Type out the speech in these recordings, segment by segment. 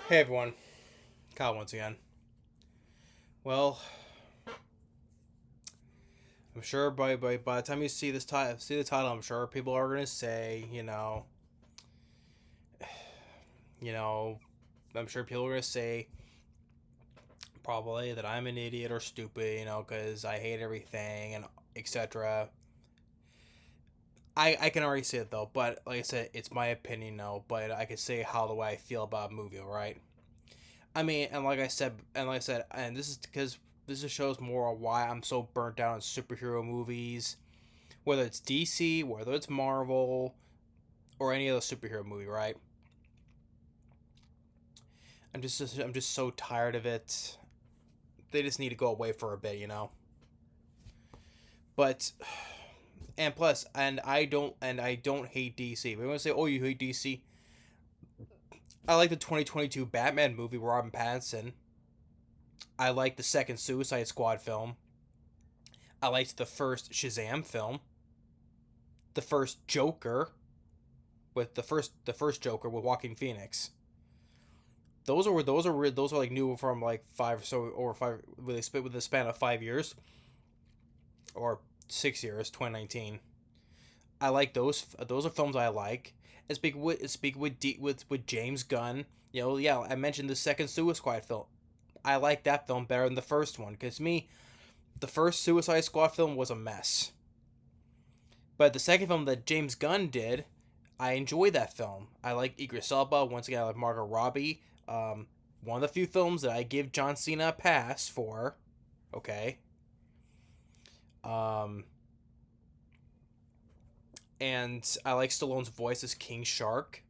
Hey everyone, Kyle once again. Well, I'm sure by the time you see see the title, I'm sure people are gonna say, you know, I'm sure people are gonna say probably that I'm an idiot or stupid, because I hate everything and etc. I can already say it though, but like I said, it's my opinion, no. But I can say how the way I feel about a movie, all right? I mean, and this is because this just shows more why I'm so burnt out on superhero movies, whether it's DC, whether it's Marvel, or any other superhero movie, right? I'm just so tired of it. They just need to go away for a bit, you know. But and plus, and I don't hate DC. But when I say, oh, you hate DC, I like the 2022 Batman movie with Robin Pattinson. I like the second Suicide Squad film. I liked the first Shazam film. The first Joker the first Joker with Joaquin Phoenix. Those are like new from like five with a span of 5 years or 6 years, 2019. I like those. Those are films I like. And speak with James Gunn. Yeah, I mentioned the second Suicide Squad film. I like that film better than the first one because me, the first Suicide Squad film was a mess. But the second film that James Gunn did, I enjoy that film. I like Idris Elba. Once again, I like Margot Robbie. One of the few films that I give John Cena a pass for. Okay. Um, and I like Stallone's voice as King Shark.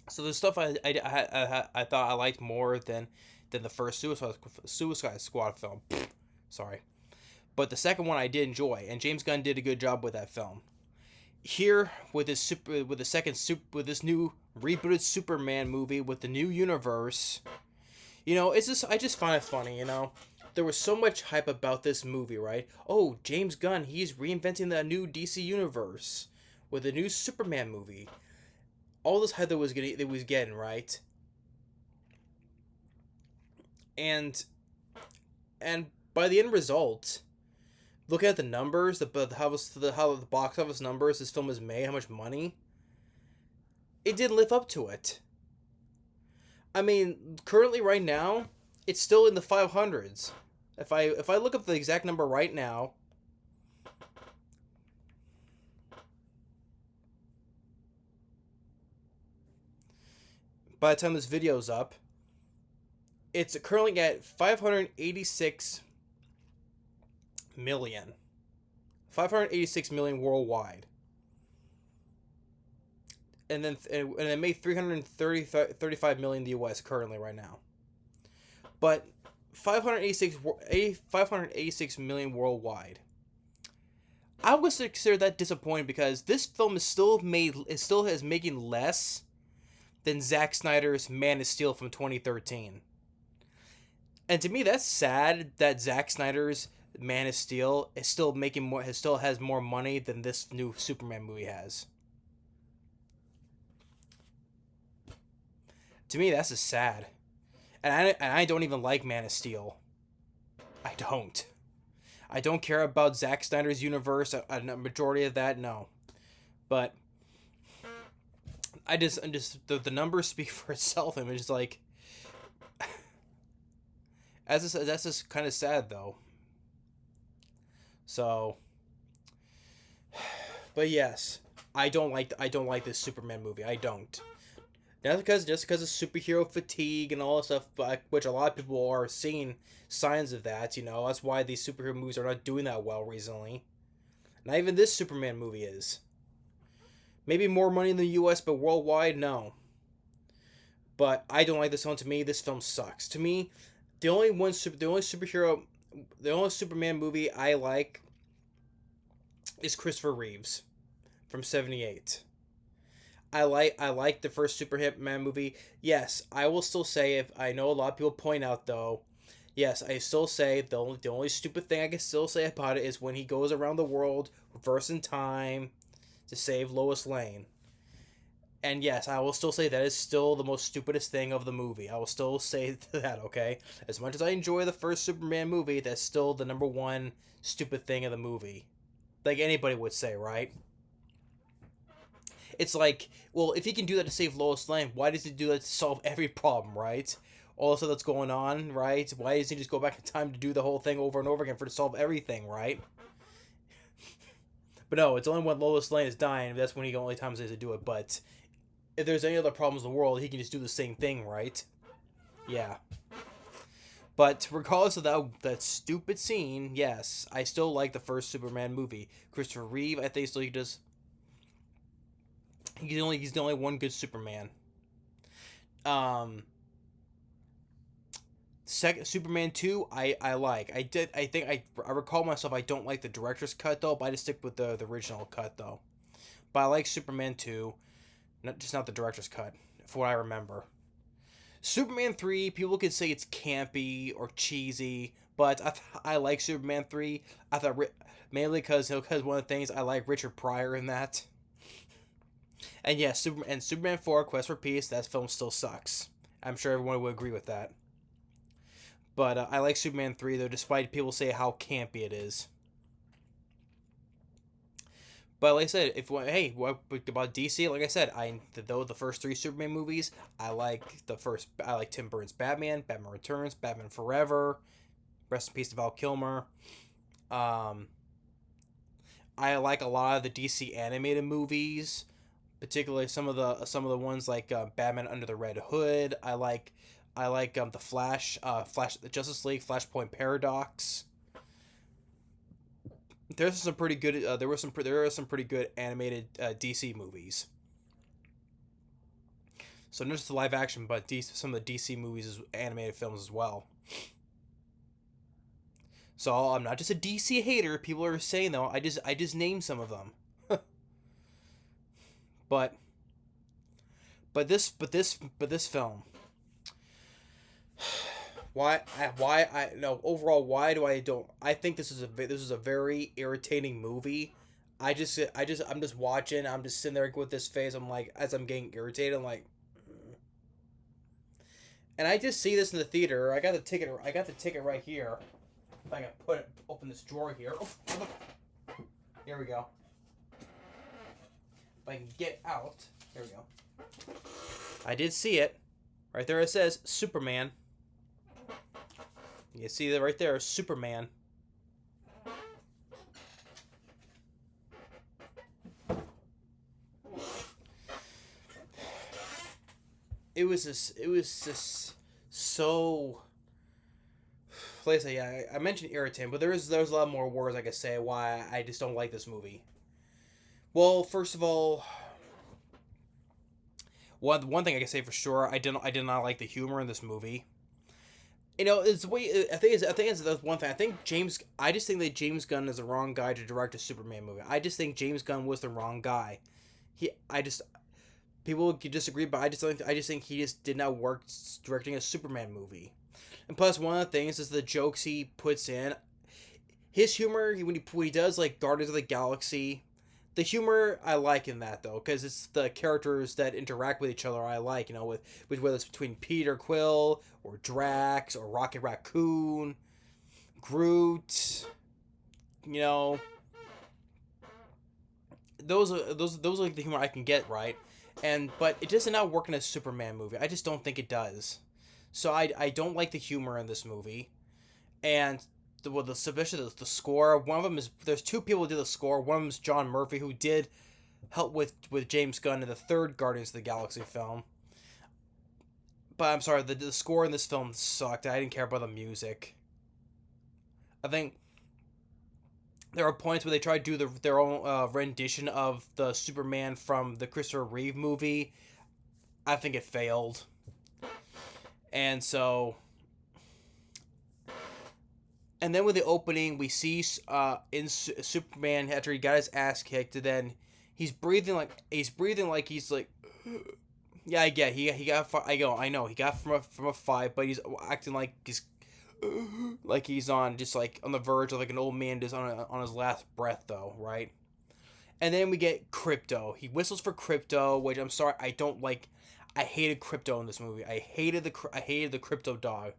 So the stuff I thought I liked more than the first Suicide Squad film. Sorry, but the second one I did enjoy, and James Gunn did a good job with that film. Here with this new rebooted Superman movie with the new universe, it's just I just find it funny. There was so much hype about this movie, right? Oh, James Gunn, he's reinventing the new DC universe with a new Superman movie. All this hype that was getting, right, and and by the end result, looking at the numbers, how the box office numbers this film has made, how much money it did live up to it. I mean, currently right now, it's still in the 500s. If I look up the exact number right now, by the time this video's up, it's currently at 586 million. 586 million worldwide. And it made 335 million in the US currently right now. But 586 million worldwide. I would consider that disappointing because this film is making less than Zack Snyder's Man of Steel from 2013. And to me, that's sad that Zack Snyder's Man of Steel is still making more, still has more money than this new Superman movie has. To me, that's just sad. And I don't even like Man of Steel. I don't. I don't care about Zack Snyder's universe. A majority of that, no. But the numbers speak for itself. And it's just like, that's just kind of sad though. So, but yes, I don't like this Superman movie. I don't. Not because just because of superhero fatigue and all that stuff, but which a lot of people are seeing signs of that. That's why these superhero movies are not doing that well recently. Not even this Superman movie is. Maybe more money in the U.S., but worldwide, no. But I don't like this one. To me, this film sucks. To me, the only Superman movie I like is Christopher Reeves from '78. I like the first Superman movie. Yes, I will still say, if I know a lot of people point out though, yes, I still say the only stupid thing I can still say about it is when he goes around the world reversing time to save Lois Lane. And yes, I will still say that is still the most stupidest thing of the movie. I will still say that, okay? As much as I enjoy the first Superman movie, that's still the number one stupid thing of the movie. Like anybody would say, right? It's like, well, if he can do that to save Lois Lane, why does he do that to solve every problem, right? All the stuff that's going on, right? Why doesn't he just go back in time to do the whole thing over and over again for to solve everything, right? But no, it's only when Lois Lane is dying, that's when he only times has to do it. But if there's any other problems in the world, he can just do the same thing, right? Yeah. But regardless of that stupid scene, yes, I still like the first Superman movie. Christopher Reeve, I think still he does. He's the only one good Superman. Um, Second Superman 2, I like. I recall myself. I don't like the director's cut though, but I just stick with the original cut though. But I like Superman 2, not the director's cut, for what I remember. Superman 3, people could say it's campy or cheesy, but I like Superman 3. I thought mainly because one of the things I like Richard Pryor in that. And yes, Superman 4 Quest for Peace, that film still sucks. I'm sure everyone would agree with that. But I like Superman 3 though, despite people say how campy it is. But like I said, if hey, what about DC? Like I said, though the first three Superman movies, I like the first. I like Tim Burton's Batman, Batman Returns, Batman Forever. Rest in peace to Val Kilmer. Um, I like a lot of the DC animated movies, particularly some of the ones like Batman Under the Red Hood. I like the the Justice League, Flashpoint Paradox. There's some pretty good. There are some pretty good animated DC movies. So not just the live action, but some of the DC movies as animated films as well. So I'm not just a DC hater. People are saying though. I just named some of them. but but this film. Why I no overall why do I don't I think this is a very irritating movie. I'm just watching. I'm just sitting there with this face. I'm like as I'm getting irritated. I'm like, and I just see this in the theater. I got the ticket. I got the ticket right here. If I can open this drawer here. Oh, here we go. If I can get out. Here we go. I did see it. Right there it says Superman. You see that right there, Superman. It was just so. Like I say, yeah, I mentioned irritant, but there's a lot more words I could say why I just don't like this movie. Well, first of all, one thing I can say for sure, I did not like the humor in this movie. It's way. I think it's the one thing. I just think that James Gunn is the wrong guy to direct a Superman movie. I just think James Gunn was the wrong guy. I just people could disagree, but I just think he just did not work directing a Superman movie. And plus, one of the things is the jokes he puts in. His humor when he does like Guardians of the Galaxy, the humor I like in that though, because it's the characters that interact with each other I like. With whether it's between Peter Quill or Drax or Rocket Raccoon, Groot. You know, those are like the humor I can get right, but it does not work in a Superman movie. I just don't think it does. So I don't like the humor in this movie, and especially the score. One of them is there's two people who did the score. One of them is John Murphy, who did help with James Gunn in the third Guardians of the Galaxy film. But I'm sorry, the score in this film sucked. I didn't care about the music. I think there are points where they try to do their own rendition of the Superman from the Christopher Reeve movie. I think it failed. And so, and then with the opening, we see in Superman after he got his ass kicked, and then he's breathing like he's like, yeah, I get he got I know he got from a fight, but he's acting like he's on just like on the verge of like an old man just on his last breath though, right? And then we get Crypto. He whistles for Crypto, which I'm sorry, I don't like. I hated Crypto in this movie. I hated the Crypto dog.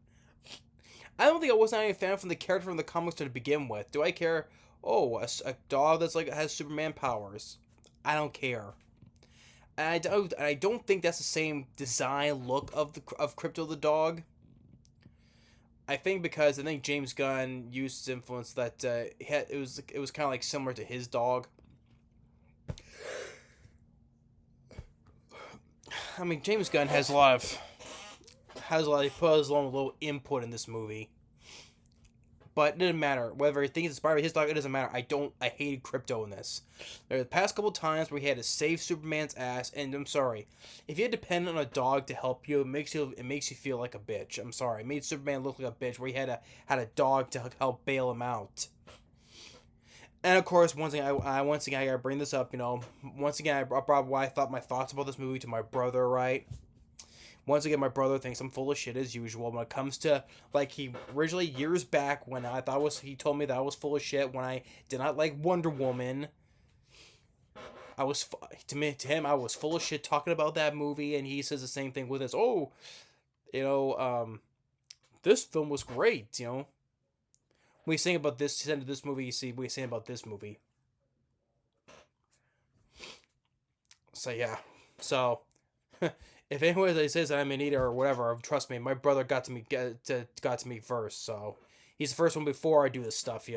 I don't think I was not a fan from the character from the comics to begin with. Do I care? Oh, a dog that's like has Superman powers. I don't care. And I don't think that's the same design look of Crypto the dog. I think because I think James Gunn used his influence that it was kind of like similar to his dog. I mean, James Gunn he put his own little input in this movie. But it didn't matter. Whether he thinks it's inspired by his dog, it doesn't matter. I hated Crypto in this. There were the past couple times where he had to save Superman's ass, and I'm sorry. If you depend on a dog to help you, it makes you feel like a bitch. I'm sorry. It made Superman look like a bitch where he had a dog to help bail him out. And of course, once again, I gotta bring this up. Once again, I brought why I thought my thoughts about this movie to my brother. Right. Once again, my brother thinks I'm full of shit as usual when it comes to like he originally years back when he told me that I was full of shit when I did not like Wonder Woman. To him I was full of shit talking about that movie, and he says the same thing with us. Oh, you know, this film was great. When you saying about this movie, you see what he's saying about this movie. So yeah, so if anyone says I'm an eater or whatever, trust me, my brother got to me first. So he's the first one before I do this stuff.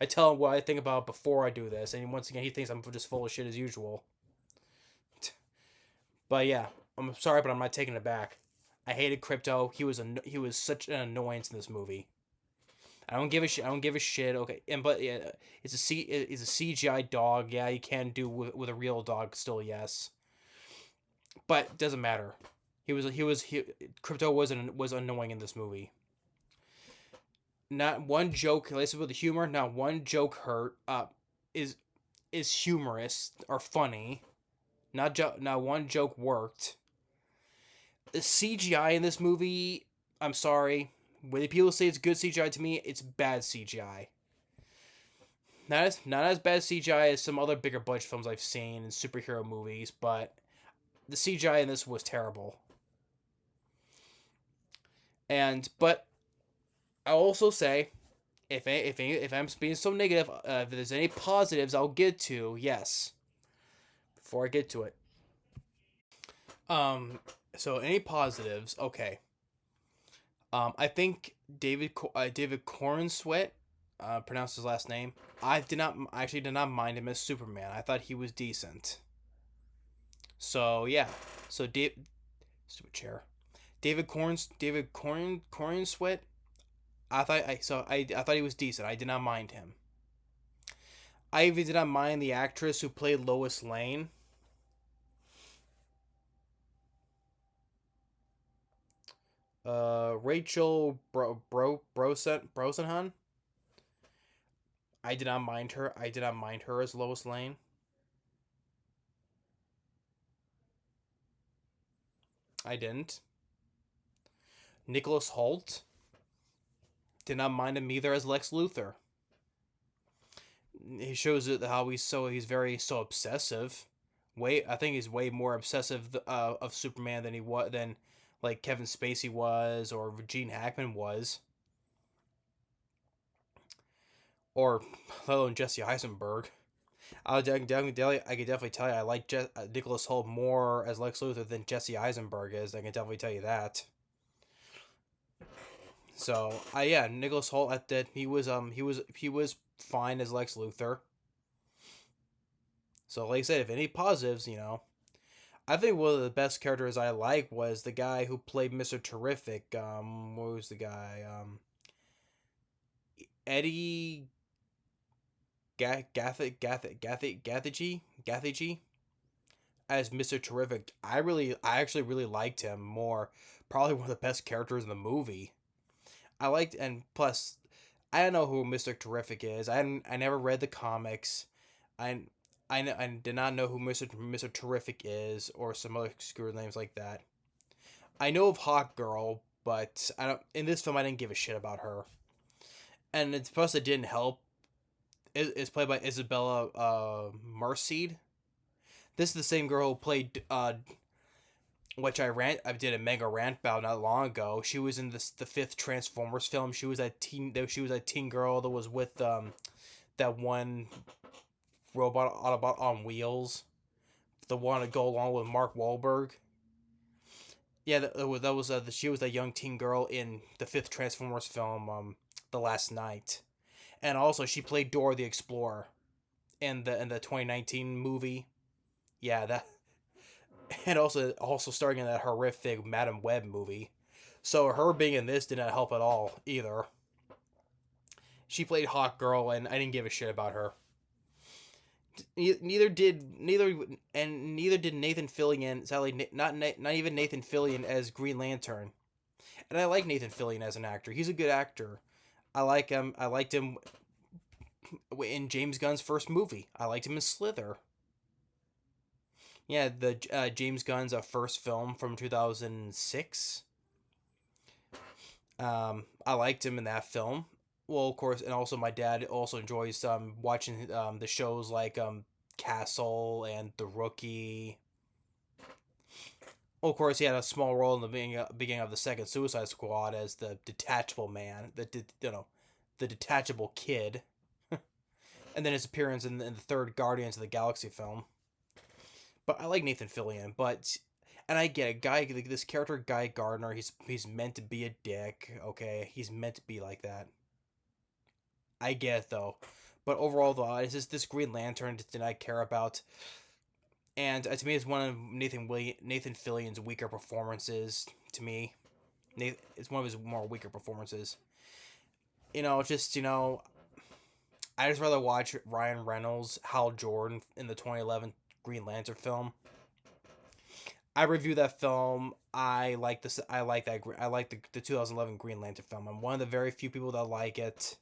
I tell him what I think about before I do this, and once again, he thinks I'm just full of shit as usual. But yeah, I'm sorry, but I'm not taking it back. I hated Crypto. He was such an annoyance in this movie. I don't give a shit. I don't give a shit. Okay, but yeah, it's a CGI dog. Yeah, you can do with a real dog still. Yes, but it doesn't matter. Crypto was annoying in this movie. Not one joke. Listen with the humor. Not one joke hurt. Is is humorous or funny. Not one joke worked. The CGI in this movie. I'm sorry. When people say it's good CGI, to me, it's bad CGI. Not as bad CGI as some other bigger budget films I've seen in superhero movies, but the CGI in this was terrible. But I'll also say, if I'm being so negative, if there's any positives, I'll get to. Yes, before I get to it. Um. So any positives? Okay. I think David Corenswet, pronounced his last name. I actually did not mind him as Superman. I thought he was decent. So yeah. So stupid chair. Corn Sweat. I thought he was decent. I did not mind him. I even did not mind the actress who played Lois Lane. Rachel Brosnahan. I did not mind her. I did not mind her as Lois Lane. I didn't. Nicholas Hoult. Did not mind him either as Lex Luthor. He shows it how he's very so obsessive. I think he's way more obsessive of Superman than like Kevin Spacey was or Gene Hackman was, or let alone Jesse Eisenberg. I can definitely tell you I like Nicholas Hoult more as Lex Luthor than Jesse Eisenberg is. I can definitely tell you that. So yeah, Nicholas Hoult at that he was fine as Lex Luthor. So like I said, if any positives, I think one of the best characters I like was the guy who played Mr. Terrific. What was the guy? Eddie Gathegi as Mr. Terrific. I actually really liked him more. Probably one of the best characters in the movie. And plus, I don't know who Mr. Terrific is. I never read the comics. I I did not know who Mr. Terrific is or some other obscure names like that. I know of Hawk Girl, but I don't. In this film, I didn't give a shit about her. And it's plus it didn't help. is played by Isabela Merced. This is the same girl who played which I did a mega rant about not long ago. She was in the fifth Transformers film. She was that teen girl that was with that one robot Autobot on wheels. The one to go along with Mark Wahlberg. Yeah, she was that young teen girl in the fifth Transformers film, The Last Night, and also she played Dora the Explorer in the 2019 movie. Yeah, that, and also starring in that horrific Madam Web movie. So her being in this did not help at all either. She played Hawk Girl, and I didn't give a shit about her. Neither did Nathan Fillion. Sadly, not even Nathan Fillion as Green Lantern. And I like Nathan Fillion as an actor. He's a good actor. I like him. I liked him in James Gunn's first movie. I liked him in Slither. Yeah, the James Gunn's first film from 2006. I liked him in that film. Well, of course, and also my dad also enjoys watching the shows like Castle and The Rookie. Well, of course, he had a small role in the beginning of the second Suicide Squad as the detachable man, the detachable kid, and then his appearance in the third Guardians of the Galaxy film. But I like Nathan Fillion, and I get it, this character Guy Gardner, he's meant to be a dick, okay? He's meant to be like that. I get it though, but overall though, this Green Lantern did I care about, and to me it's one of Nathan Fillion's weaker performances. To me, it's one of his more weaker performances. I just rather watch Ryan Reynolds, Hal Jordan in the 2011 Green Lantern film. I reviewed that film. I like this. I like that. I like the 2011 Green Lantern film. I'm one of the very few people that like it.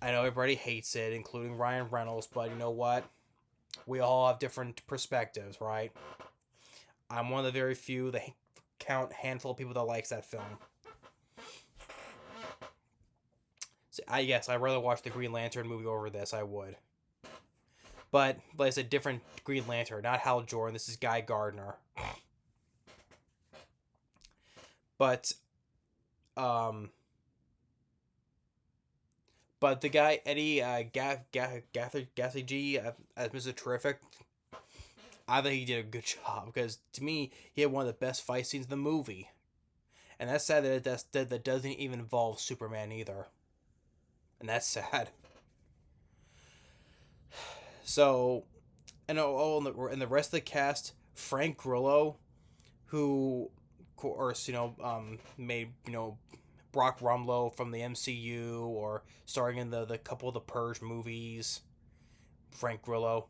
I know everybody hates it, including Ryan Reynolds, but you know what? We all have different perspectives, right? I'm one of the very few, the handful of people that likes that film. So I'd rather watch the Green Lantern movie over this. I would. But it's a different Green Lantern, not Hal Jordan. This is Guy Gardner. But the guy Eddie Gathegi as Mr. Terrific, I think he did a good job because to me he had one of the best fight scenes in the movie, and that's sad that doesn't even involve Superman either, and that's sad. So, and the rest of the cast, Frank Grillo, who, of course, made Brock Rumlow from the MCU or starring in the couple of the Purge movies. Frank Grillo,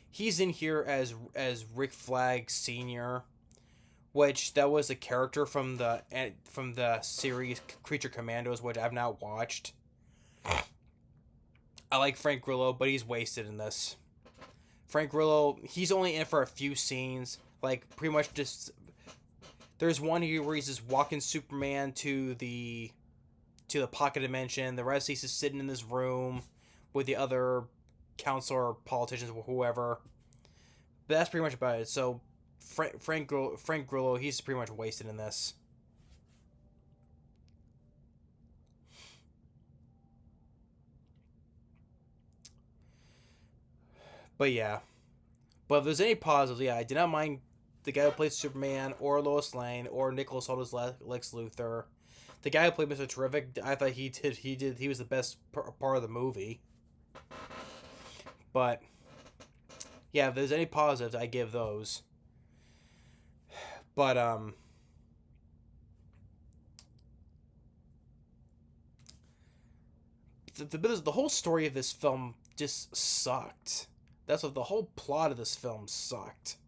he's in here as Rick Flag Sr., which that was a character from the series Creature Commandos, which I've not watched. I like Frank Grillo, but he's wasted in this. Frank Grillo, he's only in for a few scenes, like pretty much just. There's one here where he's just walking Superman to the pocket dimension. The rest he's just sitting in this room with the other counselor, politicians, or whoever. But that's pretty much about it. So Frank Grillo, he's pretty much wasted in this. But yeah. But if there's any positives, yeah, I did not mind the guy who played Superman, or Lois Lane, or Nicholas Hoult as Lex Luthor. The guy who played Mr. Terrific, I thought he was the best part of the movie. But yeah, if there's any positives, I give those. But the whole story of this film just sucked. That's what the whole plot of this film sucked.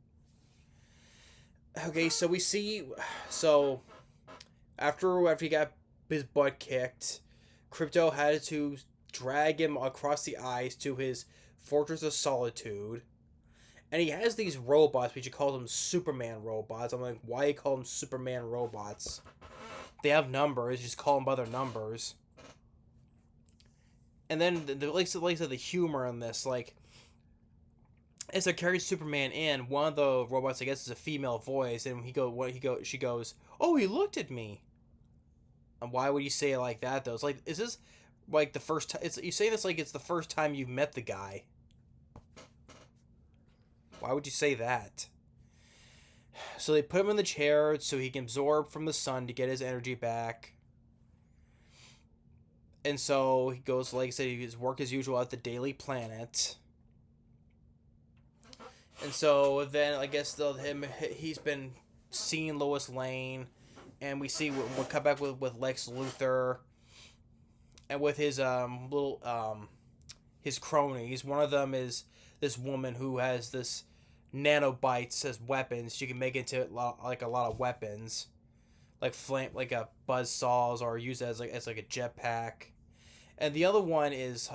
Okay, so we see, after he got his butt kicked, Crypto had to drag him across the ice to his Fortress of Solitude, and he has these robots, which he calls them Superman robots. I'm like, why you call them Superman robots? They have numbers, just call them by their numbers. And then the humor in this, like, as they're carrying Superman in, one of the robots, I guess, is a female voice, and she goes, "Oh, he looked at me." And why would you say it like that though? It's like, is this like the first time? It's, you say this like it's the first time you've met the guy. Why would you say that? So they put him in the chair so he can absorb from the sun to get his energy back. And so he goes, like I said, his work as usual at the Daily Planet. And so then I guess he's been seeing Lois Lane, and we'll come back with Lex Luthor, and with his little his cronies. One of them is this woman who has this nanobites as weapons. She can make it into like a lot of weapons, like flame, like a buzz saws, or use it as like a jetpack. And the other one is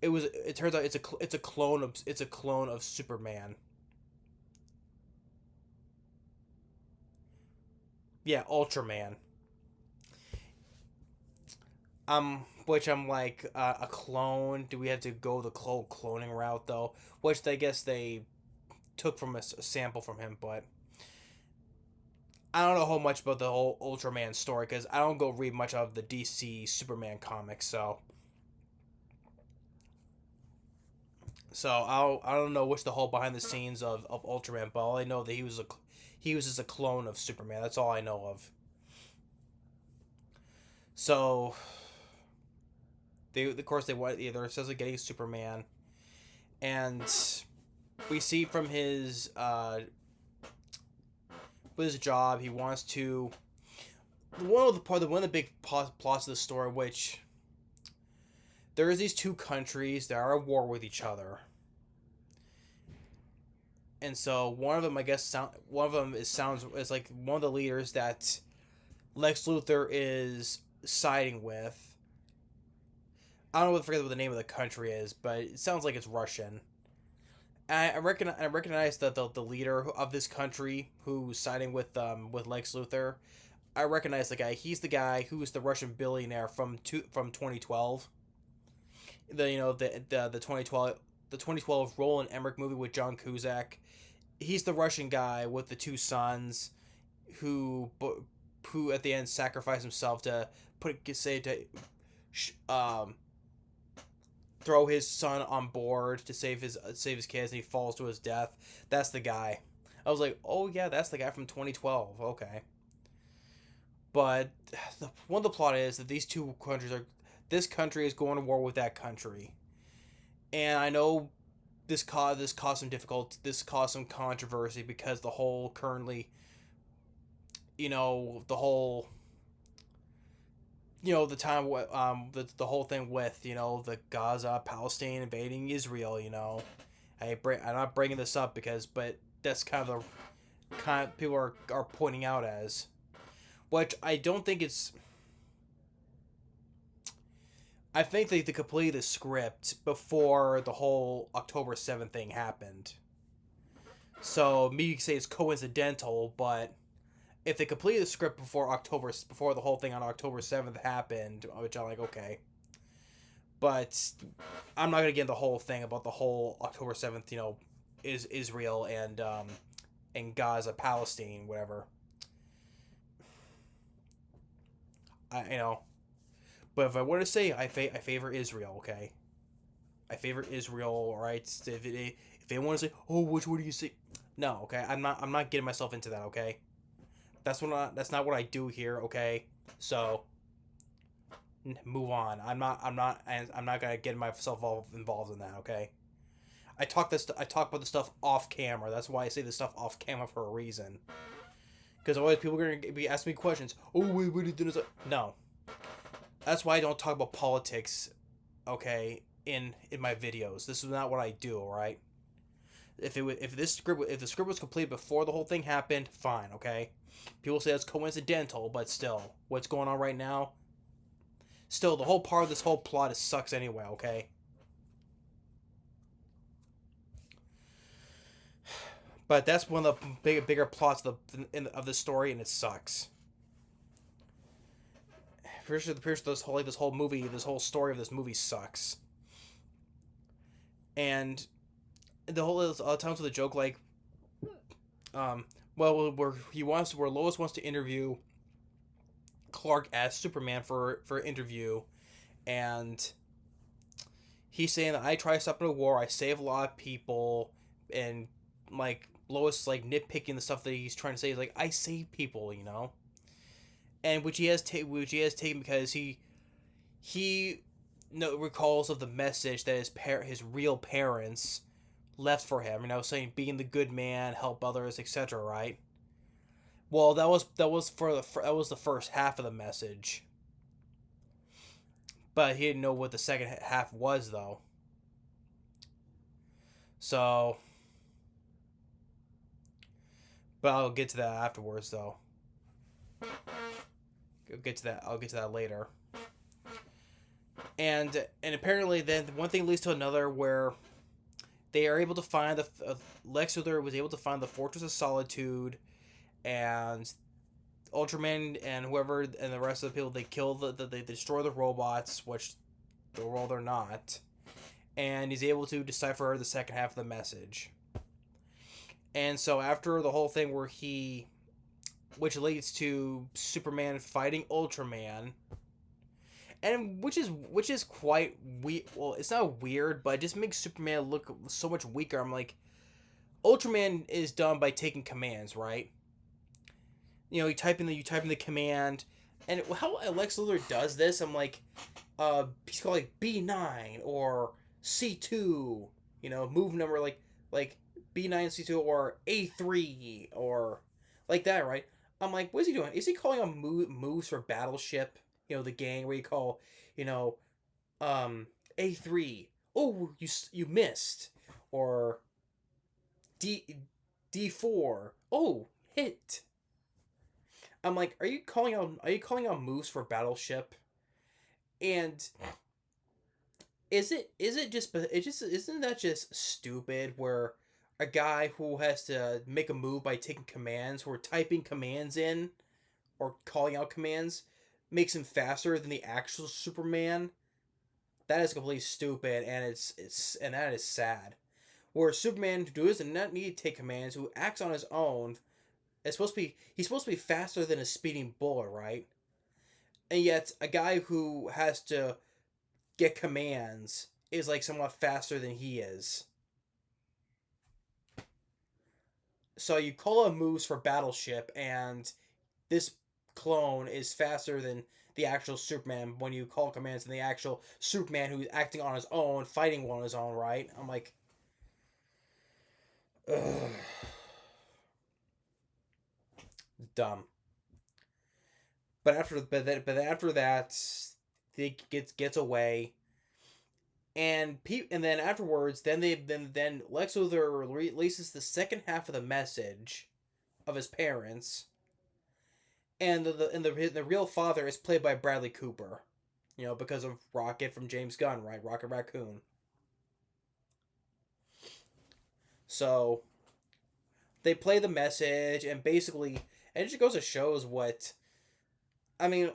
it turns out it's a clone of Superman. Yeah, Ultraman. Which I'm like, a clone. Do we have to go the cloning route though? Which I guess they took from a sample from him, but I don't know how much about the whole Ultraman story because I don't go read much of the DC Superman comics, I don't know what's the whole behind the scenes of Ultraman, but all I know that he was just a clone of Superman. That's all I know of. So they of course they want either essentially getting Superman, and we see from his with his job he wants to one of the big plots of the story, which there is these two countries that are at war with each other. And so one of them, I guess, one of them is like one of the leaders that Lex Luthor is siding with. I don't know, forget what the name of the country is, but it sounds like it's Russian. And I recognize that the leader of this country who's siding with Lex Luthor. I recognize the guy. He's the guy who's the Russian billionaire from 2012. The 2012 Roland Emmerich movie with John Cusack. He's the Russian guy with the two sons, who at the end sacrificed himself to um throw his son on board to save his kids, and he falls to his death. That's the guy. I was like, oh yeah, that's the guy from 2012. Okay, but one of the plot is that this country is going to war with that country, and I know this caused some difficult this caused some controversy because the whole currently, the whole, the time the whole thing with the Gaza Palestine invading Israel. I'm not bringing this up but that's kind of the kind of people are pointing out as, which I don't think it's. I think they completed the script before the whole October 7th thing happened. So maybe you could say it's coincidental, but if they completed the script before the whole thing on October 7th happened, which I'm like, okay. But I'm not gonna get into the whole thing about the whole October 7th, is Israel and Gaza, Palestine, whatever. I But if I were to say I favor Israel, okay, I favor Israel. Right? If they want to say, oh, which one do you see? No, okay, I'm not getting myself into that. Okay, that's not what I do here. Okay, so move on. I'm not gonna get myself all involved in that. Okay. I talk about the stuff off camera. That's why I say this stuff off camera for a reason. Because always people are gonna be asking me questions. Oh wait, what did this? No, that's why I don't talk about politics, okay, in my videos. This is not what I do, all right? If the script was completed before the whole thing happened, fine, okay? People say that's coincidental, but still, what's going on right now? Still, the whole part of this whole plot sucks anyway, okay? But that's one of the bigger plots of the story, and it sucks. pretty sure this whole movie, this whole story of this movie sucks. And the whole times with a joke like, um, well, where Lois wants to interview Clark as Superman for an interview, and he's saying that I try stopping a war, I save a lot of people, and like Lois like nitpicking the stuff that he's trying to say. He's like, I save people, and which he has taken because he recalls of the message that his real parents left for him. Saying being the good man, help others, etc. Right. Well, that was the first half of the message, but he didn't know what the second half was though. So, but I'll get to that afterwards though. I'll get to that. I'll get to that later. And apparently, then one thing leads to another, where they are able to find Lex Luthor was able to find the Fortress of Solitude, and Ultraman and whoever and the rest of the people, they kill they destroy the robots, which they're not, and he's able to decipher the second half of the message. And so after the whole thing which leads to Superman fighting Ultraman, and which is quite well, it's not weird, but it just makes Superman look so much weaker. I'm like, Ultraman is done by taking commands, right? You type in the command, and how Lex Luthor does this, I'm like, he's called like B9 or C2, move number like B9 C2 or A3 or like that, right? I'm like, what is he doing? Is he calling on moves for Battleship? The gang where you call, A3. Oh, you missed, or D4. Oh, hit. I'm like, are you calling out moves for Battleship? And isn't that just stupid, where a guy who has to make a move by taking commands or typing commands in or calling out commands makes him faster than the actual Superman? That is completely stupid, and and that is sad. Where Superman, who does not need to take commands, who acts on his own, he's supposed to be faster than a speeding bullet, right? And yet a guy who has to get commands is like somewhat faster than he is. So you call out moves for Battleship, and this clone is faster than the actual Superman when you call commands than the actual Superman who's acting on his own, fighting on his own, right? I'm like, ugh. Dumb. But after that, he gets away, and then afterwards, then Lex Luthor releases the second half of the message of his parents, and the real father is played by Bradley Cooper, because of Rocket from James Gunn, right? Rocket Raccoon. So they play the message, and basically, and it just goes to shows what, I mean,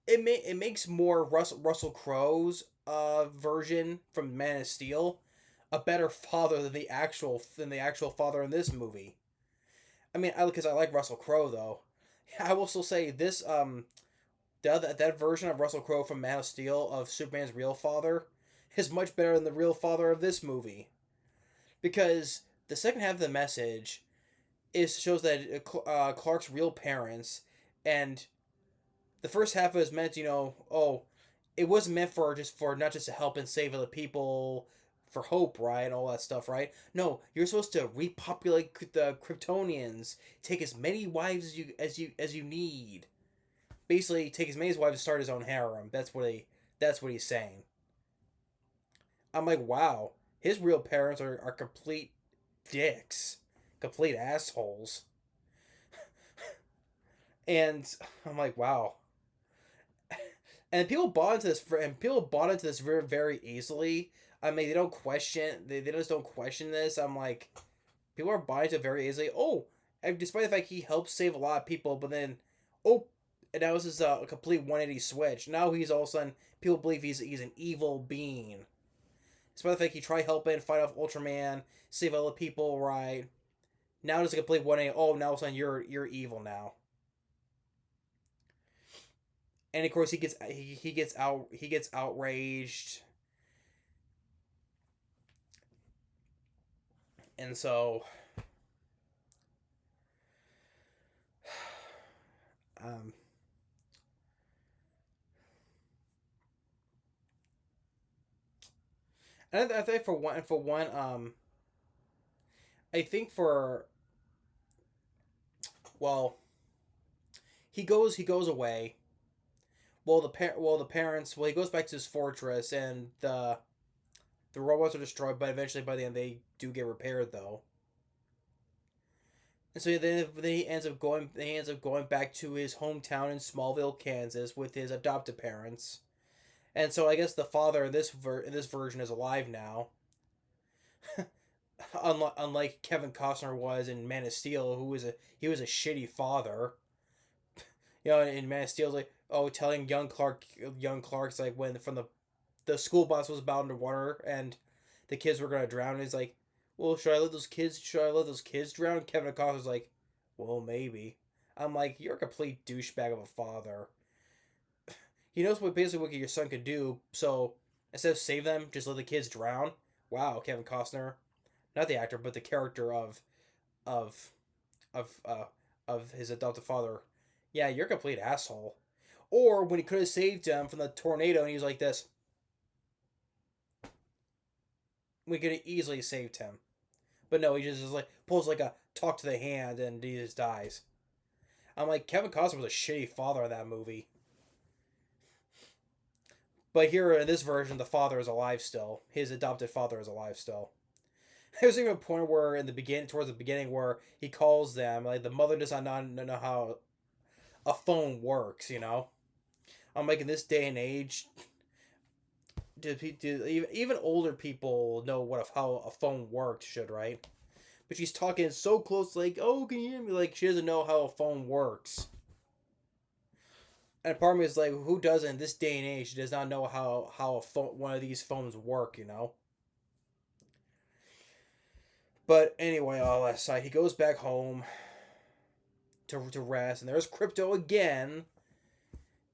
it makes more Russell Crowe's version from Man of Steel a better father than the actual father in this movie. I mean, because I like Russell Crowe though. I will still say this that version of Russell Crowe from Man of Steel of Superman's real father is much better than the real father of this movie, because the second half of the message shows that Clark's real parents, and the first half is meant, it wasn't meant for not just to help and save other people for hope, right, and all that stuff, right? No, you're supposed to repopulate the Kryptonians, take as many wives as you need. Basically, take as many wives to start his own harem. That's what he's saying. I'm like, wow, his real parents are complete dicks, complete assholes. And I'm like, wow. And people bought into this very, very easily. I mean, they don't question. They just don't question this. I'm like, people are buying into it very easily. Oh, and despite the fact he helps save a lot of people, but then, oh, and that was his complete 180 switch. Now he's all of a sudden people believe he's an evil being. Despite the fact he tried helping fight off Ultraman, save other people, right? Now it's a complete 180. Oh, now all of a sudden you're evil now. And of course he gets outraged, and so um, and I think I think for well, he goes away. The parents he goes back to his fortress, and the robots are destroyed, but eventually by the end they do get repaired though. And so then he ends up going back to his hometown in Smallville, Kansas, with his adoptive parents. And so I guess the father in in this version is alive now. Unlike Kevin Costner was in Man of Steel, he was a shitty father. You know, in Man of Steel, like, oh, telling young Clark's like when from the school bus was about underwater and the kids were gonna drown. And he's like, well, should I let those kids? Should I let those kids drown? Kevin Costner's like, well, maybe. I'm like, you're a complete douchebag of a father. He knows what your son could do. So instead of save them, just let the kids drown. Wow, Kevin Costner, not the actor, but the character of of uh of his adoptive father. Yeah, you're a complete asshole. Or when he could have saved him from the tornado, and he was like this, we could have easily saved him. But no, he just is like pulls like a talk to the hand, and he just dies. I'm like, Kevin Costner was a shitty father in that movie. But here in this version, the father is alive still. His adopted father is alive still. There's even a point where towards the beginning, where he calls them. Like the mother does not know how a phone works. You know, I'm like in this day and age, even older people know how a phone works? Should right? But she's talking so close, like, oh, can you hear me? Like she doesn't know how a phone works. And part of me is like, who doesn't in this day and age does not know how a phone, one of these phones work? You know. But anyway, all aside, he goes back home to rest, and there's Crypto again.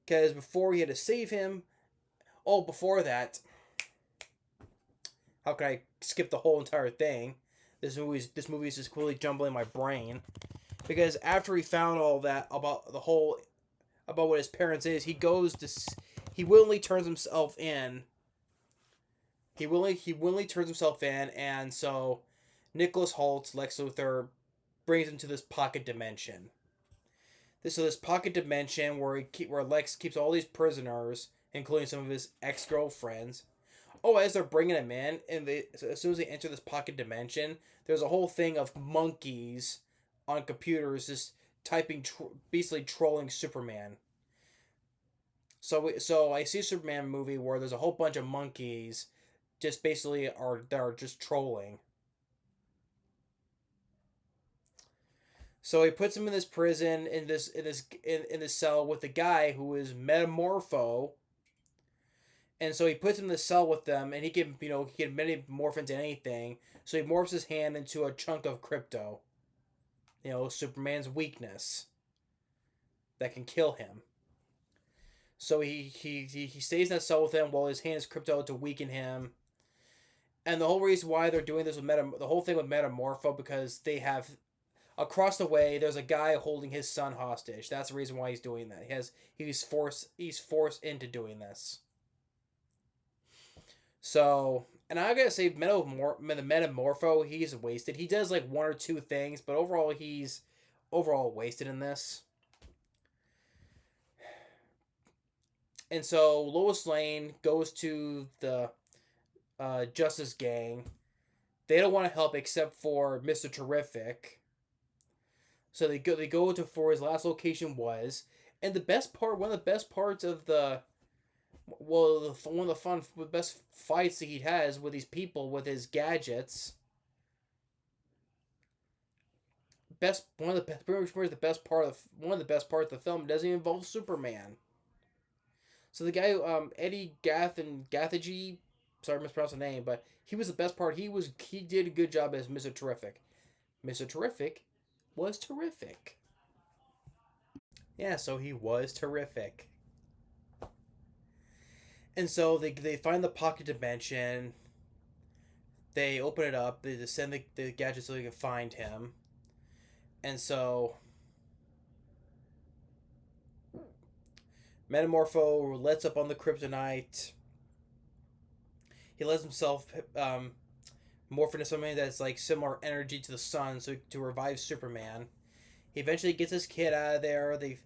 Because before he had to save him. Oh, before that, how can I skip the whole entire thing? This movie is just completely jumbling my brain. Because after he found all that about what his parents is, he willingly turns himself in. He willingly turns himself in, and so Nicholas Hoult, Lex Luthor, brings him to this pocket dimension. This pocket dimension where Lex keeps all these prisoners, including some of his ex girlfriends. Oh, as they're bringing him in, and as soon as they enter this pocket dimension, there's a whole thing of monkeys on computers just typing, basically trolling Superman. So I see a Superman movie where there's a whole bunch of monkeys, just basically are just trolling. So he puts him in this prison in this cell with a guy who is Metamorpho. And so he puts him in the cell with them, and he can morph into anything. So he morphs his hand into a chunk of Crypto. Superman's weakness that can kill him. So he stays in that cell with him while his hand is Crypto to weaken him. And the whole reason why they're doing this the whole thing with Metamorpho, because they have across the way there's a guy holding his son hostage. That's the reason why he's doing that. He's forced into doing this. So, and I gotta say, the Metamorpho, he's wasted. He does like one or two things, but overall he's wasted in this. And so Lois Lane goes to the Justice Gang. They don't want to help except for Mr. Terrific. So they go to where his last location was, and one of the best parts of one of the best fights that he has with these people with his gadgets. one of the best, pretty much the best part of one of the best parts of the film doesn't involve Superman. So the guy, Eddie Gathegi, sorry, I mispronounced the name, but he was the best part. He did a good job as Mr. Terrific. Mr. Terrific was terrific. Yeah, so he was terrific. And so they find the pocket dimension. They open it up. They just send the gadget so they can find him. And so Metamorpho lets up on the kryptonite. He lets himself morph into something that's like similar energy to the sun, so to revive Superman. He eventually gets his kid out of there. They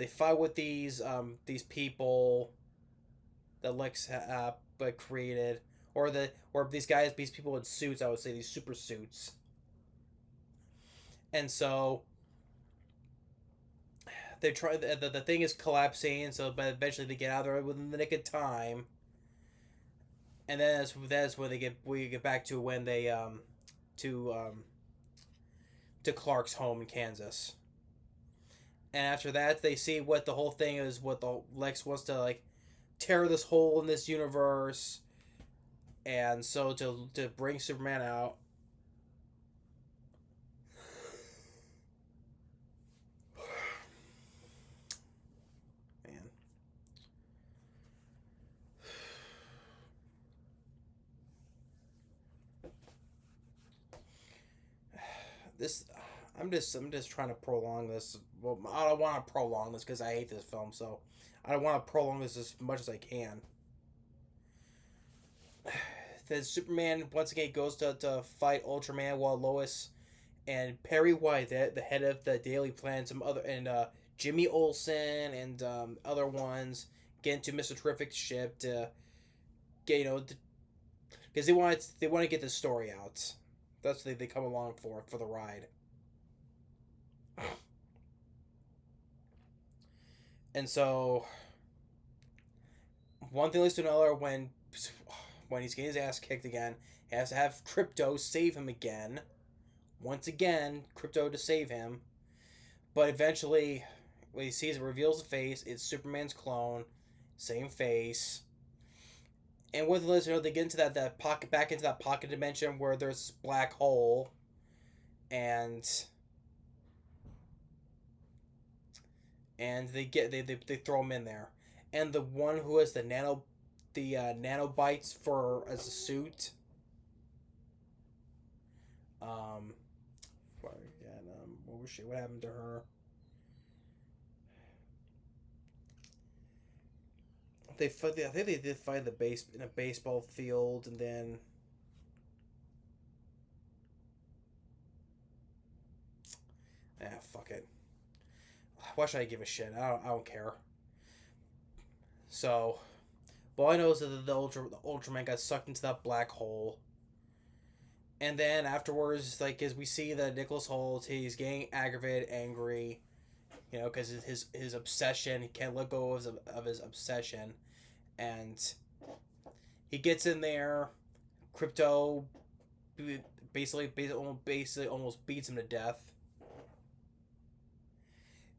fight with these people that Lex created, or these people in suits. I would say these super suits. And so they try the thing is collapsing. So, but eventually they get out of there within the nick of time. And then that's when we get back to when they to to Clark's home in Kansas. And after that, they see what the whole thing is. What the Lex wants to like tear this hole in this universe, and so to bring Superman out. Man, this I'm just trying to prolong this. Well, I don't want to prolong this because I hate this film, so I don't want to prolong this as much as I can. Then Superman once again goes to fight Ultraman while Lois and Perry White, the head of the Daily Planet, some other and Jimmy Olsen and other ones get into Mr. Terrific's ship to get because they want to get the story out. That's what they come along for the ride. And so one thing leads to another when he's getting his ass kicked again, he has to have Crypto save him again. Once again, Crypto to save him. But eventually, when he sees it, reveals the face. It's Superman's clone, same face. And with the they get into that pocket back into that pocket dimension where there's this black hole, and they throw him in there, and the one who has the nanobites for as a suit. What was she? What happened to her? I think they did fight in a baseball field, and then fuck it. Why should I give a shit? I don't care. So, all I know is that the Ultraman got sucked into that black hole. And then afterwards, like, as we see that Nicholas Hoult, he's getting aggravated, angry, because his obsession, he can't let go of his obsession. And he gets in there, Crypto basically almost beats him to death.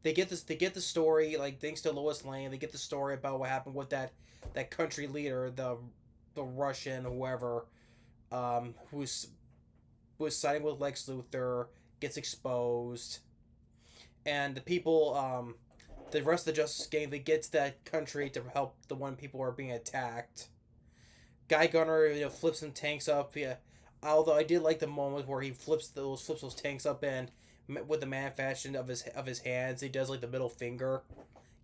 They get the story, like, thanks to Lois Lane, they get the story about what happened with that country leader, the Russian, whoever, who was siding with Lex Luthor, gets exposed, and the people, the rest of the Justice Gang, they get to that country to help the one people who are being attacked. Guy Gunner, flips some tanks up. Yeah, although I did like the moment where he flips those tanks up, and with the manifestation of his hands, he does like the middle finger,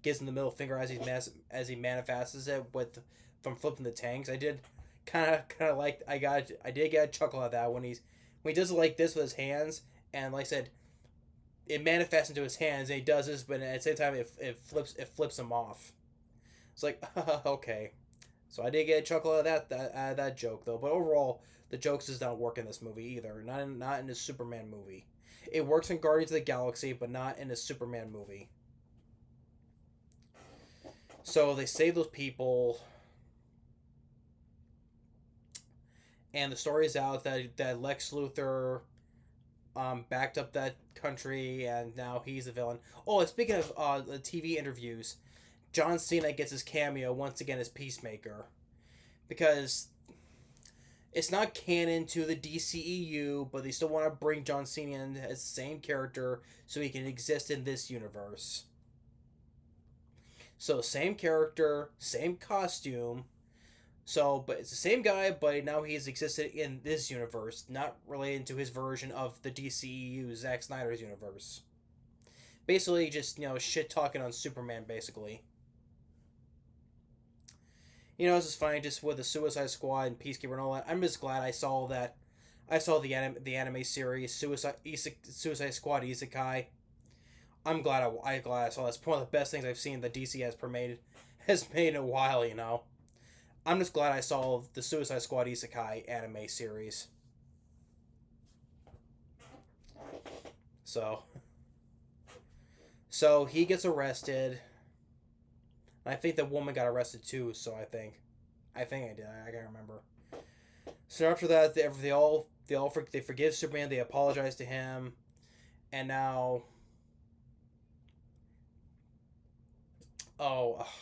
gives him the middle finger as he manifests it from flipping the tanks. I did kind of like I did get a chuckle at that when he does it like this with his hands, and like I said, it manifests into his hands, and he does this, but at the same time it flips him off. It's like okay, so I did get a chuckle at that joke though. But overall, the jokes does not work in this movie either. Not in the Superman movie. It works in Guardians of the Galaxy, but not in a Superman movie. So they save those people, and the story is out that Lex Luthor backed up that country, and now he's a villain. Oh, and speaking of the TV interviews, John Cena gets his cameo once again as Peacemaker, because it's not canon to the DCEU, but they still want to bring John Cena in as the same character so he can exist in this universe. So same character, same costume. So, but it's the same guy, but now he's existed in this universe, not related to his version of the DCEU, Zack Snyder's universe. Basically, just shit talking on Superman, basically. It's just funny, just with the Suicide Squad and Peacekeeper and all that. I'm just glad I saw that. I saw the anime series Suicide Squad Isekai. I'm glad I saw that. It's one of the best things I've seen that DC has made in a while. I'm just glad I saw the Suicide Squad Isekai anime series. So, so he gets arrested. I think the woman got arrested too. So I think I did. I can't remember. So after that, they forgive Superman. They apologize to him, and now,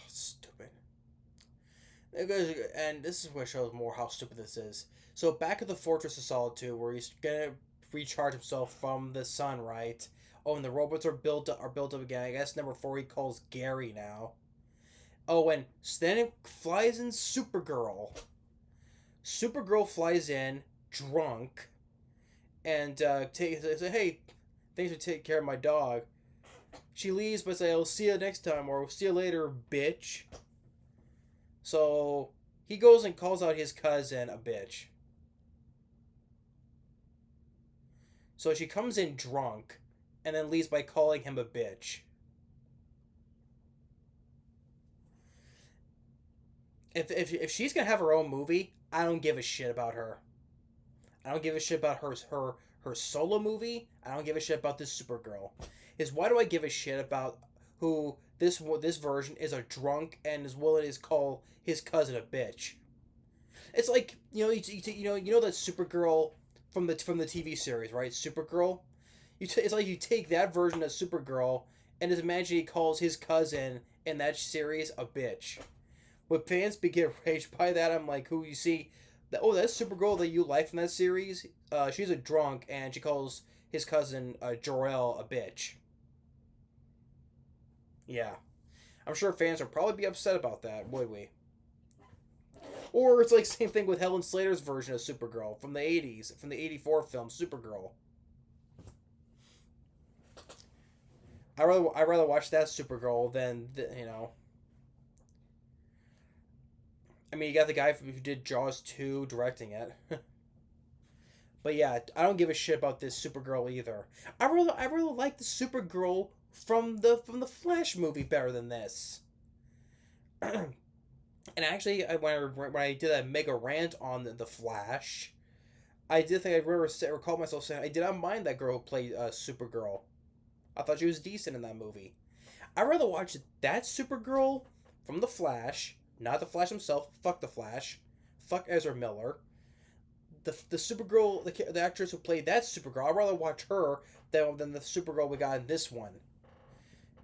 stupid. And this is what shows more how stupid this is. So back at the Fortress of Solitude, where he's gonna recharge himself from the sun, right? Oh, and the robots are built up again. I guess number 4 he calls Gary now. Oh, and then it flies in Supergirl. Supergirl flies in drunk, and says, "Hey, thanks for taking care of my dog." She leaves, but says, "I'll see you next time," or "We'll see you later, bitch." So he goes and calls out his cousin a bitch. So she comes in drunk, and then leaves by calling him a bitch. If she's gonna have her own movie, I don't give a shit about her. I don't give a shit about her solo movie. I don't give a shit about this Supergirl. Why do I give a shit about who this version is a drunk and is willing to call his cousin a bitch? It's like that Supergirl from the TV series, right? Supergirl. It's like you take that version of Supergirl and just imagine he calls his cousin in that series a bitch. When fans get enraged by that, I'm like, who you see? That's Supergirl that you like from that series. She's a drunk and she calls his cousin Jor-El a bitch. Yeah, I'm sure fans would probably be upset about that, would we? Or it's like same thing with Helen Slater's version of Supergirl from the '80s, from the '84 film Supergirl. I rather watch that Supergirl than I mean, you got the guy who did Jaws 2 directing it. But yeah, I don't give a shit about this Supergirl either. I really like the Supergirl from the Flash movie better than this. And actually, when I did that mega rant on the Flash, I did think recall myself saying I did not mind that girl who played Supergirl. I thought she was decent in that movie. I'd rather watch that Supergirl from the Flash, not the Flash himself. Fuck the Flash. Fuck Ezra Miller. The Supergirl, the actress who played that Supergirl, I'd rather watch her than the Supergirl we got in this one.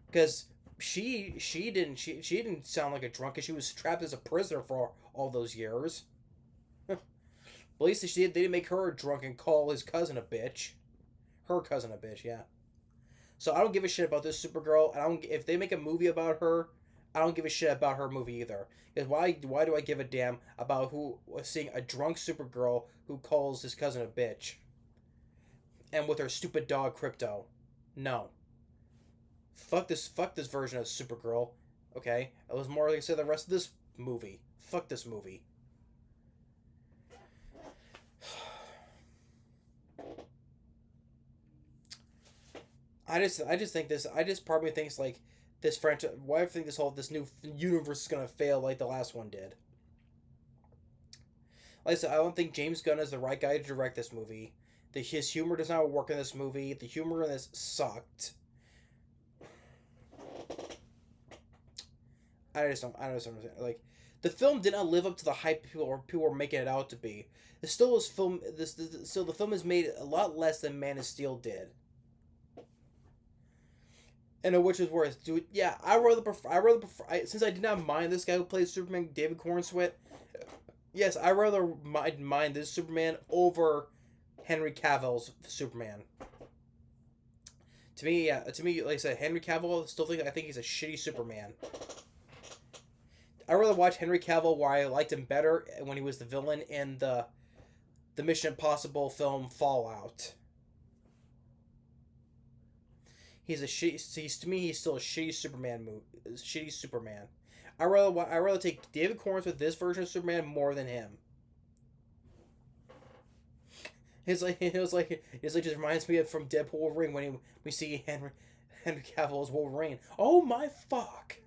Because she didn't sound like a drunk, because she was trapped as a prisoner for all those years. At least they didn't make her a drunk and call his cousin a bitch. Her cousin a bitch, yeah. So I don't give a shit about this Supergirl. If they make a movie about her, I don't give a shit about her movie either. Because why do I give a damn about seeing a drunk Supergirl who calls his cousin a bitch? And with her stupid dog Crypto. No. Fuck this version of Supergirl. Okay? It was more like I said the rest of this movie. Fuck this movie. I just think this. Part of me thinks like this franchise. Why I think this new universe is gonna fail like the last one did. Like I said, I don't think James Gunn is the right guy to direct this movie. His humor does not work in this movie. The humor in this sucked. I just don't understand. Like The film did not live up to the hype people were making it out to be. It still was film. Still the film is made a lot less than Man of Steel did. And which is worse, dude. Yeah, I rather prefer. Since I did not mind this guy who plays Superman, David Corenswet. Yes, I rather mind this Superman over Henry Cavill's Superman. To me, yeah, to me, like I said, Henry Cavill. I think he's a shitty Superman. I rather watch Henry Cavill where I liked him better when he was the villain in the Mission Impossible film Fallout. He's a shitty. To me, he's still a shitty Superman movie. Shitty Superman. I rather take David Corns with this version of Superman more than him. It's like just reminds me of from Deadpool Wolverine when we see Henry Cavill as Wolverine. Oh my fuck,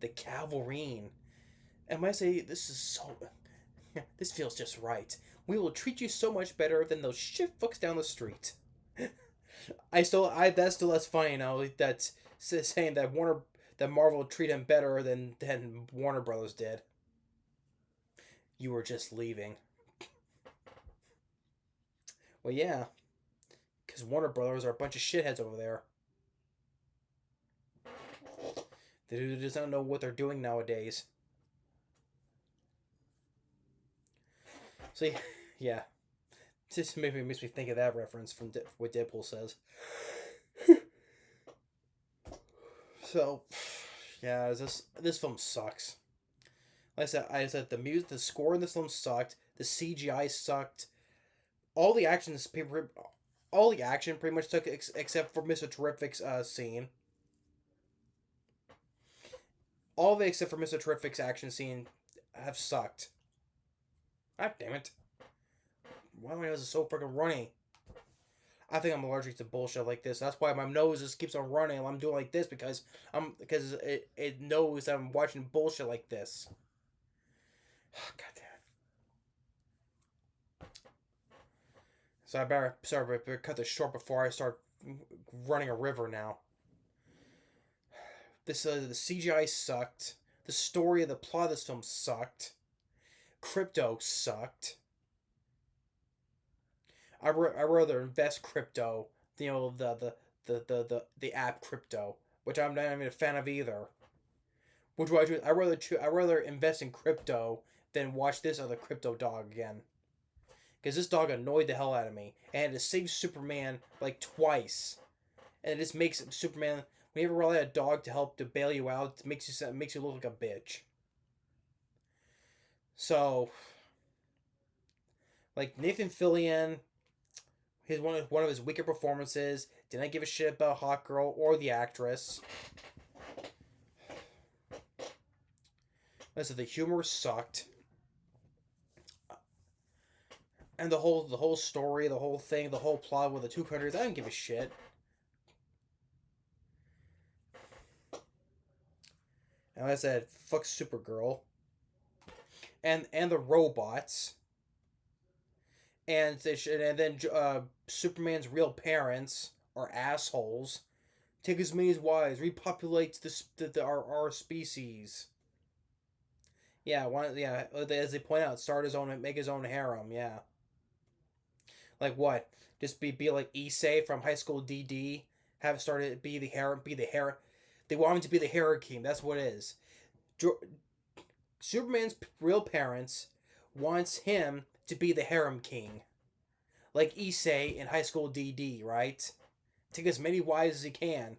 the Cavalrine. And might say this is so. This feels just right. We will treat you so much better than those shit fucks down the street. That's funny now. That's saying that Marvel treat him better than Warner Brothers did. You were just leaving. Well, yeah, because Warner Brothers are a bunch of shitheads over there. They just don't know what they're doing nowadays. So yeah, just makes me think of that reference from what Deadpool says. So, yeah, this film sucks. Like I said, the score in this film sucked. The CGI sucked. All the action pretty much took except for Mr. Terrific's scene. All of it except for Mr. Terrific's action scene have sucked. God damn it! Why my nose is so freaking runny? I think I'm allergic to bullshit like this. That's why my nose just keeps on running. And I'm doing like this because it knows that I'm watching bullshit like this. God damn it. So I better cut this short before I start running a river now. The CGI sucked. The story of the plot of this film sucked. Crypto sucked. I rather invest crypto, the app crypto, which I'm not even a fan of either. Which I rather invest in crypto than watch this other crypto dog again. Because this dog annoyed the hell out of me, and it saves Superman like twice, and it just makes Superman. When you ever rely on a dog to help to bail you out, it makes you look like a bitch. So, like Nathan Fillion, one of his weaker performances. Didn't give a shit about Hot Girl or the actress. Listen, the humor sucked, and the whole story, the whole thing, the whole plot with the two countries. I didn't give a shit. And like I said, fuck Supergirl, and the robots. And then Superman's real parents are assholes. Take as many as wives, repopulate our species. Yeah, as they point out, make his own harem. Yeah, like what? Just be like Issei from High School DD. Have started be the harem. They want him to be the harem king. That's what it is. Superman's real parents wants him to be the harem king, like Issei in High School DD, right? Take as many wives as he can.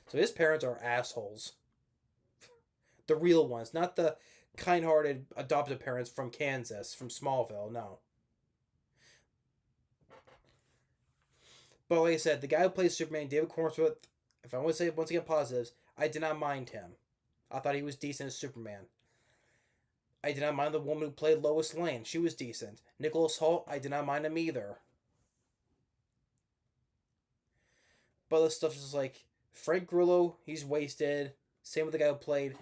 So his parents are assholes. The real ones, not the kind-hearted adoptive parents from Kansas, from Smallville, no. But like I said, the guy who plays Superman, David Corenswet, if I want to say once again positives, I did not mind him. I thought he was decent as Superman. I did not mind the woman who played Lois Lane. She was decent. Nicholas Hoult, I did not mind him either. But the stuff is like Frank Grillo, he's wasted. Same with the guy who played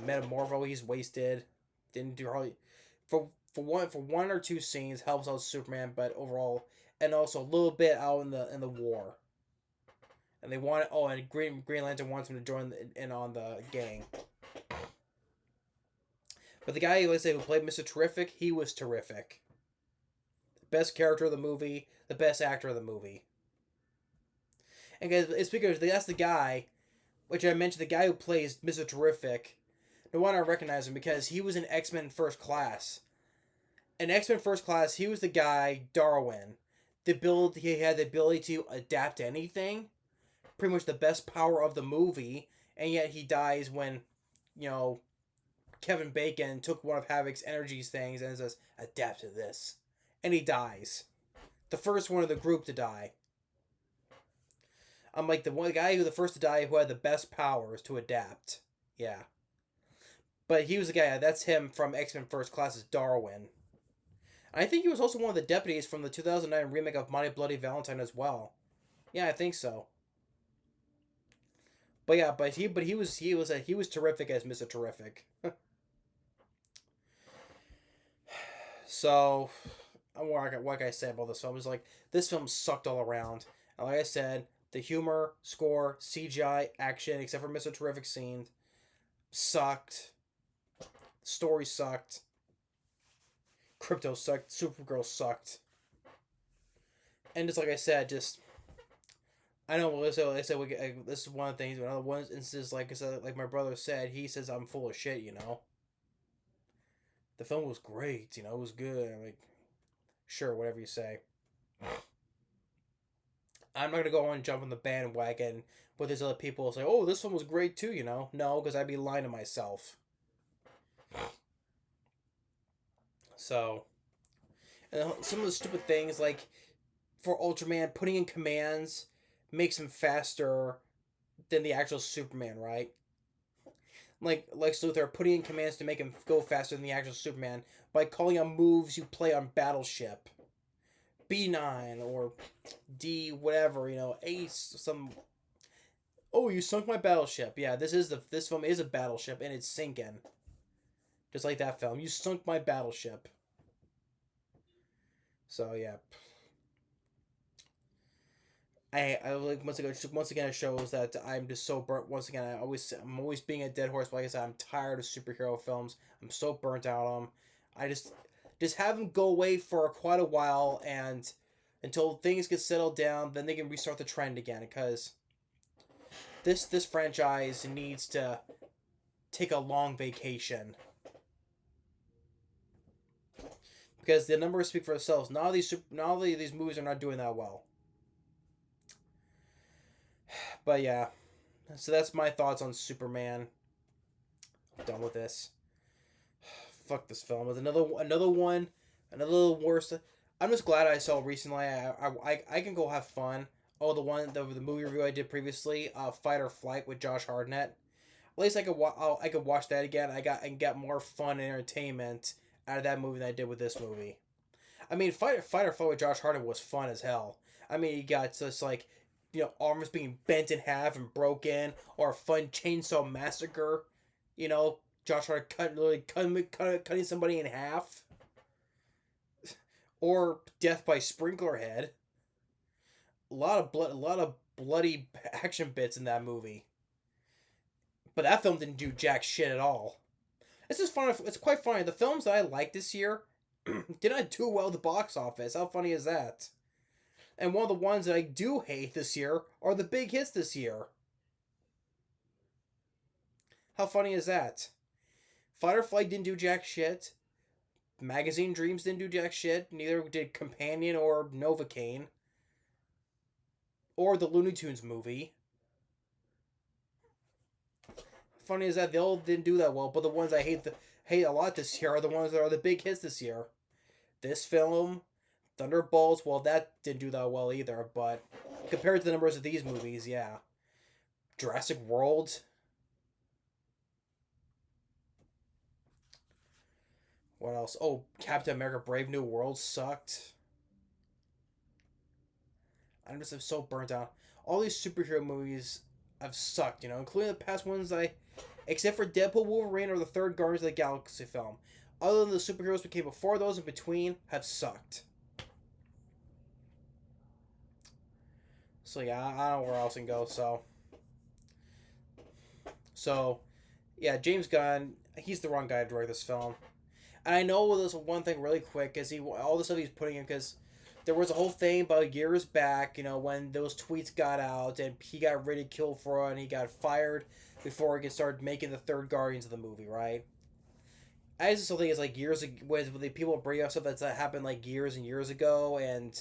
Metamorpho, he's wasted. Didn't do hardly for one or two scenes helps out Superman, but overall, and also a little bit out in the war. And they want and Green Lantern wants him to join in on the gang. But the guy, let's say, who played Mr. Terrific, he was terrific. Best character of the movie, the best actor of the movie. And guys, it's because that's the guy, which I mentioned, the guy who plays Mr. Terrific. No wonder I recognize him because he was in X-Men First Class. In X-Men First Class, he was the guy, Darwin. He had the ability to adapt to anything. Pretty much the best power of the movie. And yet he dies when, Kevin Bacon took one of Havoc's energies things and says, adapt to this. And he dies. The first one of the group to die. I'm like the guy who the first to die who had the best powers to adapt. Yeah. But he was the guy, that's him from X-Men First Class, is Darwin. I think he was also one of the deputies from the 2009 remake of My Bloody Valentine as well. Yeah, I think so. But yeah, he was terrific as Mr. Terrific. So, what I said about this film is like this film sucked all around. And like I said, the humor, score, CGI, action, except for Mr. Terrific scene, sucked. Story sucked. Crypto sucked. Supergirl sucked. And just like I said, I know. This is one of the things. Another one instances, like I said, like my brother said, he says I'm full of shit. The film was great. It was good. I'm like, sure, whatever you say. I'm not gonna go on and jump on the bandwagon with these other people say, "Oh, this one was great too." No, because I'd be lying to myself. So, and some of the stupid things like for Ultraman, putting in commands makes him faster than the actual Superman, right? Like Lex Luthor putting in commands to make him go faster than the actual Superman by calling out moves you play on Battleship. B9 or D whatever, Ace some. Oh, you sunk my battleship. Yeah, this film is a battleship and it's sinking. Just like that film. You sunk my battleship. So yeah. I like once again it shows that I'm just so burnt. Once again, I'm always being a dead horse. But like I said, I'm tired of superhero films. I'm so burnt out on them. I just have them go away for quite a while, and until things get settled down, then they can restart the trend again. Because this franchise needs to take a long vacation. Because the numbers speak for themselves. Not all these movies are not doing that well. But yeah, so that's my thoughts on Superman. I'm done with this. Fuck this film. It's another one, another little worse. I'm just glad I saw it recently. I can go have fun. Oh, the movie review I did previously, Fight or Flight with Josh Hartnett. At least I could watch that again. I can get more fun and entertainment out of that movie than I did with this movie. I mean, Fight or Flight with Josh Hartnett was fun as hell. I mean, you got just like, arms being bent in half and broken, or a fun chainsaw massacre. Josh Hartnett cutting somebody in half, or death by sprinkler head. A lot of bloody action bits in that movie. But that film didn't do jack shit at all. It's just fun. It's quite funny. The films that I liked this year did not do well at the box office. How funny is that? And one of the ones that I do hate this year are the big hits this year. How funny is that? Fight or Flight didn't do jack shit. Magazine Dreams didn't do jack shit. Neither did Companion or Novocaine. Or the Looney Tunes movie. Funny is that they all didn't do that well, but the ones I hate a lot this year are the ones that are the big hits this year. This film, Thunderbolts, well, that didn't do that well either, but compared to the numbers of these movies, yeah. Jurassic World. What else? Oh, Captain America Brave New World sucked. I'm just so burnt out. All these superhero movies have sucked, including the past ones except for Deadpool, Wolverine, or the third Guardians of the Galaxy film. Other than the superheroes that came before those and between, have sucked. So yeah, I don't know where else I can go. So yeah, James Gunn, he's the wrong guy to direct this film. And I know there's one thing really quick is he all the stuff he's putting in because there was a whole thing about years back, when those tweets got out and he got ridiculed for it and he got fired before he could start making the third Guardians of the movie, right? I just still think it's like years ago, when the people bring up stuff that happened like years and years ago, and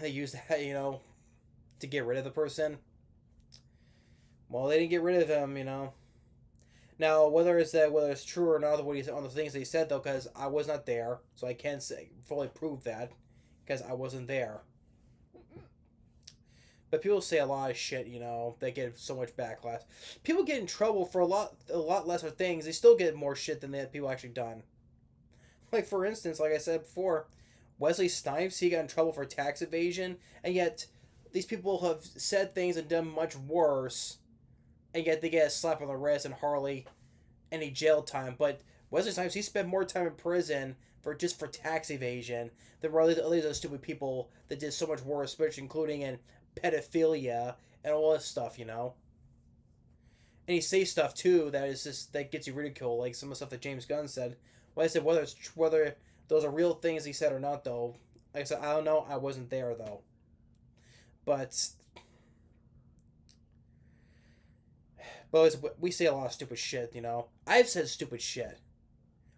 they used that, to get rid of the person. Well, they didn't get rid of him. Now, whether it's true or not, what he said on the things they said though, because I was not there, so I can't fully prove that because I wasn't there. But people say a lot of shit, they get so much backlash. People get in trouble for a lot lesser things. They still get more shit than people actually done. Like for instance, like I said before, Wesley Snipes, he got in trouble for tax evasion, and yet these people have said things and done much worse, and yet they get a slap on the wrist and hardly any jail time. But Wesley Snipes, he spent more time in prison for tax evasion than all those stupid people that did so much worse, which including in pedophilia and all this stuff. And he says stuff too that gets you ridiculed, like some of the stuff that James Gunn said. Like I said, whether those are real things he said or not, though. Like I said, I don't know. I wasn't there though. But we say a lot of stupid shit. I've said stupid shit.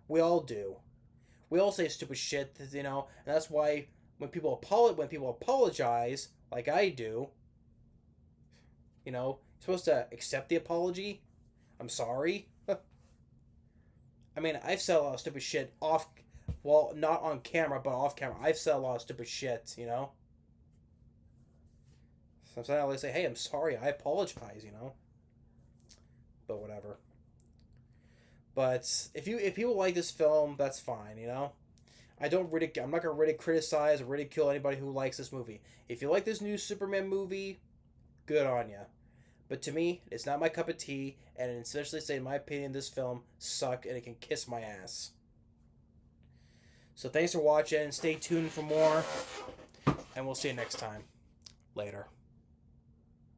We all do. We all say stupid shit. And that's why when people apologize, like I do, you're supposed to accept the apology. I'm sorry. I mean, I've said a lot of stupid shit well, not on camera, but off camera. I've said a lot of stupid shit. Sometimes I always say, hey, I'm sorry, I apologize. But whatever. But if people like this film, that's fine. I'm not gonna really criticize or ridicule anybody who likes this movie. If you like this new Superman movie, good on you. But to me, it's not my cup of tea, and especially say, in my opinion, this film sucked and it can kiss my ass. So thanks for watching. Stay tuned for more, and we'll see you next time. Later.